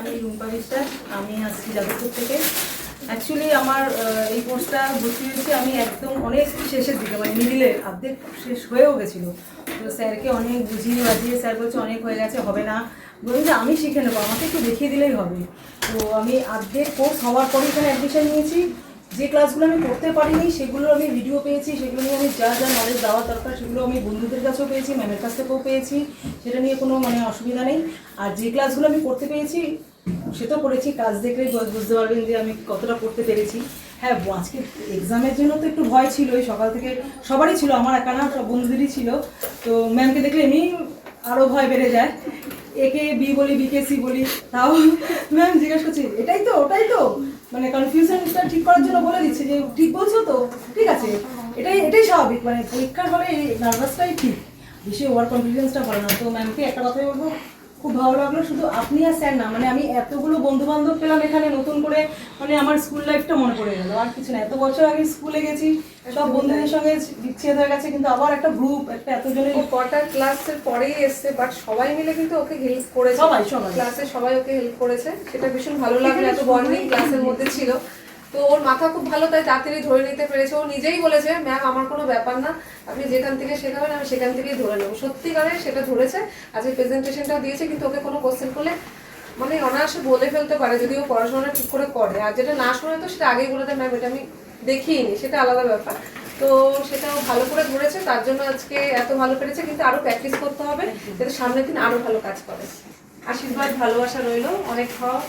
আমি রুম্পা বিশ্বাস, আমি আসছি যাদবপুর থেকে। অ্যাকচুয়ালি আমার এই কোর্সটা ভর্তি হয়েছে আমি একদম অনেক শেষের দিকে, মানে মিডিলে অর্ধেক শেষ হয়েও গেছিলো। তো স্যারকে অনেক বুঝিয়ে বাজিয়ে স্যার বলছে অনেক হয়ে গেছে, হবে না। বলুন যে আমি শিখে নেবো, আমাকে একটু দেখিয়ে দিলেই হবে। তো আমি অর্ধেক কোর্স হওয়ার পরে এখানে অ্যাডমিশন নিয়েছি। যে ক্লাসগুলো আমি করতে পারিনি সেগুলো আমি ভিডিও পেয়েছি, সেগুলো নিয়ে আমি যা যা নলেজ দেওয়ার দরকার সেগুলো আমি বন্ধুদের কাছেও পেয়েছি, ম্যামের কাছ থেকেও পেয়েছি। সেটা নিয়ে কোনো অসুবিধা নেই। আর যে ক্লাসগুলো আমি করতে পেরেছি সেটাও করেছি, কাজ দেখলেই বুঝতে পারবেন যে আমি কতটা করতে পেরেছি। হ্যাঁ, আজকে এক্সামের জন্য তো একটু ভয় ছিল, ওই সকাল থেকে সবারই ছিল, আমার একা না, সব বন্ধুদেরই ছিল। তো ম্যামকে দেখলে এমনি আরও ভয় বেড়ে যায়, একে বি বলি বিকে সি বলি, তাও ম্যাম জিজ্ঞেস করছি এটাই তো ওটাই তো, কনফিউশনটা ঠিক করার জন্য বলে দিচ্ছে যে ঠিক বলছো তো, ঠিক আছে, এটাই এটাই স্বাভাবিক, পরীক্ষার হলে এই নার্ভাসটাই ঠিক, বেশি ওভার কনফিডেন্সটা ভালো না। তো ম্যামকে একটা কথাই বলবো, খুব ভালো লাগলো। শুধু আপনি আর স্যার না, আমি এতগুলো বন্ধু বান্ধব পেলাম এখানে নতুন করে, আমার স্কুল লাইফটা মনে পড়ে গেল। আর কিছু না, এত বছর আগে স্কুলে গেছি, সব বন্ধুদের সঙ্গে বিচ্ছেদ হয়ে গেছে, কিন্তু আবার একটা গ্রুপ, একটা এতজনের কটা ক্লাসের পরেই এসছে, বাট সবাই মিলে কিন্তু ওকে হেল্প করেছে, সবাই ক্লাসে সবাই ওকে হেল্প করেছে, সেটা ভীষণ ভালো লাগলো। এত বন্ডিং ক্লাসের মধ্যে ছিল। তো ওর মাথা খুব ভালো, তাই তাড়াতাড়ি ধরে নিতে পেরেছে। ও নিজেই বলেছে ম্যাম আমার কোনো ব্যাপার না, আপনি যেখান থেকে শেখাবেন আমি সেখান থেকেই ধরে নেবো। সত্যিকারে সেটা ধরেছে। আজকে প্রেজেন্টেশনটাও দিয়েছে, কিন্তু ওকে কোনো কোশ্চেন করলে অনায়াসে বলে ফেলতে পারে যদি ও পড়াশোনাটা ঠিক করে করে। আর যেটা না শুনে তো সেটা আগেই বলে দেয় ম্যাম এটা আমি দেখিনি, সেটা আলাদা ব্যাপার। তো সেটাও ভালো করে ধরেছে, তার জন্য আজকে এত ভালো পেরেছে। কিন্তু আরো প্র্যাকটিস করতে হবে যাতে সামনের দিন আরো ভালো কাজ করে। আশীর্বাদ ভালোবাসা রইলো, অনেক খাওয়া।